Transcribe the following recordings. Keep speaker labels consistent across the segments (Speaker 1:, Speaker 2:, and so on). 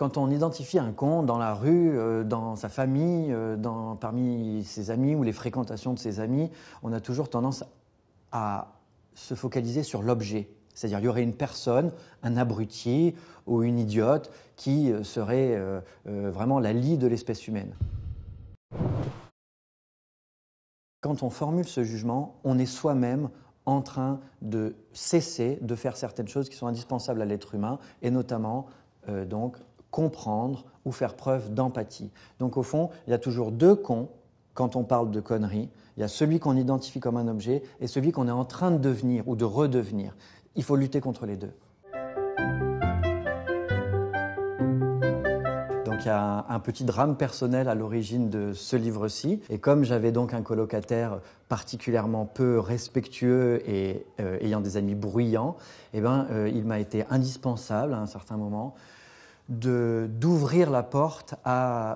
Speaker 1: Quand on identifie un con dans la rue, dans sa famille, parmi ses amis ou les fréquentations de ses amis, on a toujours tendance à se focaliser sur l'objet. C'est-à-dire qu'il y aurait une personne, un abruti ou une idiote qui serait vraiment la lie de l'espèce humaine. Quand on formule ce jugement, on est soi-même en train de cesser de faire certaines choses qui sont indispensables à l'être humain, et notamment donc comprendre ou faire preuve d'empathie. Donc au fond, il y a toujours deux cons quand on parle de conneries. Il y a celui qu'on identifie comme un objet et celui qu'on est en train de devenir ou de redevenir. Il faut lutter contre les deux. Donc il y a un petit drame personnel à l'origine de ce livre-ci. Et comme j'avais donc un colocataire particulièrement peu respectueux et ayant des amis bruyants, il m'a été indispensable à un certain moment d'ouvrir la porte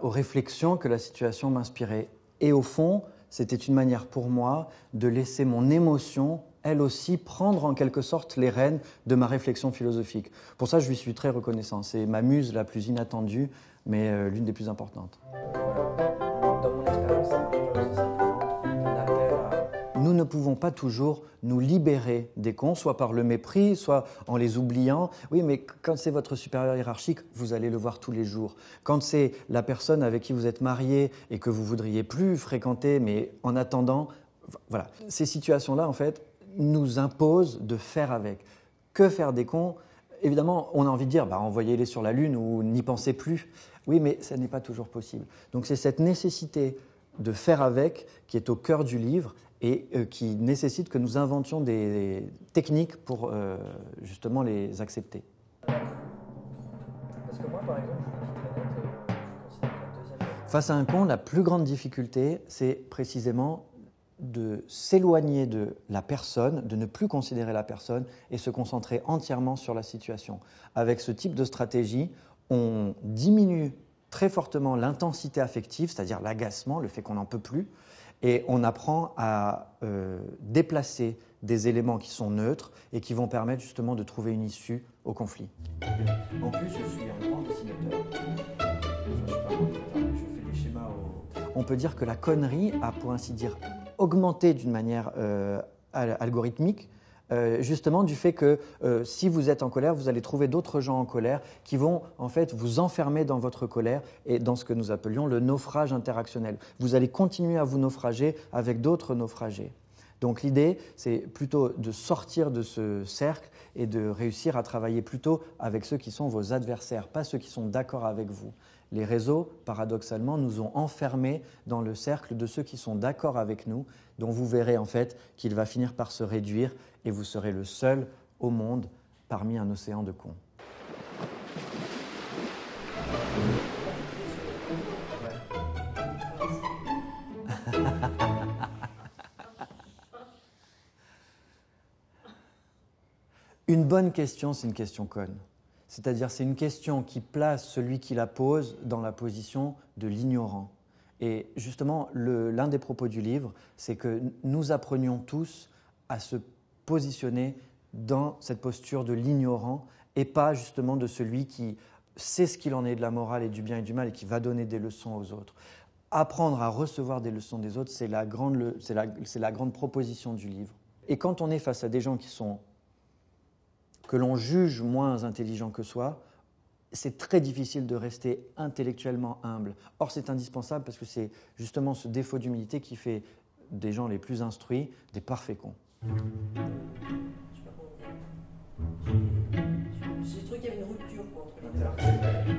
Speaker 1: aux réflexions que la situation m'inspirait. Et au fond, c'était une manière pour moi de laisser mon émotion, elle aussi, prendre en quelque sorte les rênes de ma réflexion philosophique. Pour ça, je lui suis très reconnaissant. C'est ma muse la plus inattendue, mais l'une des plus importantes. Dans mon expérience, nous ne pouvons pas toujours nous libérer des cons, soit par le mépris, soit en les oubliant. Oui, mais quand c'est votre supérieur hiérarchique, vous allez le voir tous les jours. Quand c'est la personne avec qui vous êtes marié et que vous voudriez plus fréquenter, mais en attendant, voilà. Ces situations-là, en fait, nous imposent de faire avec. Que faire des cons ? Évidemment, on a envie de dire, envoyez-les sur la Lune ou n'y pensez plus. Oui, mais ça n'est pas toujours possible. Donc c'est cette nécessité de faire avec qui est au cœur du livre et qui nécessite que nous inventions des techniques pour justement les accepter. Parce que moi, par exemple, face à un con, la plus grande difficulté, c'est précisément de s'éloigner de la personne, de ne plus considérer la personne et se concentrer entièrement sur la situation. Avec ce type de stratégie, on diminue très fortement l'intensité affective, c'est-à-dire l'agacement, le fait qu'on n'en peut plus, et on apprend à déplacer des éléments qui sont neutres et qui vont permettre justement de trouver une issue au conflit. En plus, je suis un grand dessinateur. Je fais des schémas. On peut dire que la connerie a, pour ainsi dire, augmenté d'une manière algorithmique, justement du fait que si vous êtes en colère, vous allez trouver d'autres gens en colère qui vont en fait vous enfermer dans votre colère et dans ce que nous appelions le naufrage interactionnel. Vous allez continuer à vous naufrager avec d'autres naufragés. Donc l'idée, c'est plutôt de sortir de ce cercle et de réussir à travailler plutôt avec ceux qui sont vos adversaires, pas ceux qui sont d'accord avec vous. Les réseaux, paradoxalement, nous ont enfermés dans le cercle de ceux qui sont d'accord avec nous, dont vous verrez en fait qu'il va finir par se réduire et vous serez le seul au monde parmi un océan de cons. Une bonne question, c'est une question conne. C'est-à-dire, c'est une question qui place celui qui la pose dans la position de l'ignorant. Et justement, l'un des propos du livre, c'est que nous apprenions tous à se positionner dans cette posture de l'ignorant et pas justement de celui qui sait ce qu'il en est de la morale et du bien et du mal et qui va donner des leçons aux autres. Apprendre à recevoir des leçons des autres, c'est la grande proposition du livre. Et quand on est face à des gens que l'on juge moins intelligents que soi, c'est très difficile de rester intellectuellement humble. Or, c'est indispensable parce que c'est justement ce défaut d'humilité qui fait des gens les plus instruits des parfaits cons.
Speaker 2: J'ai trouvé qu'il y avait une rupture entre les deux.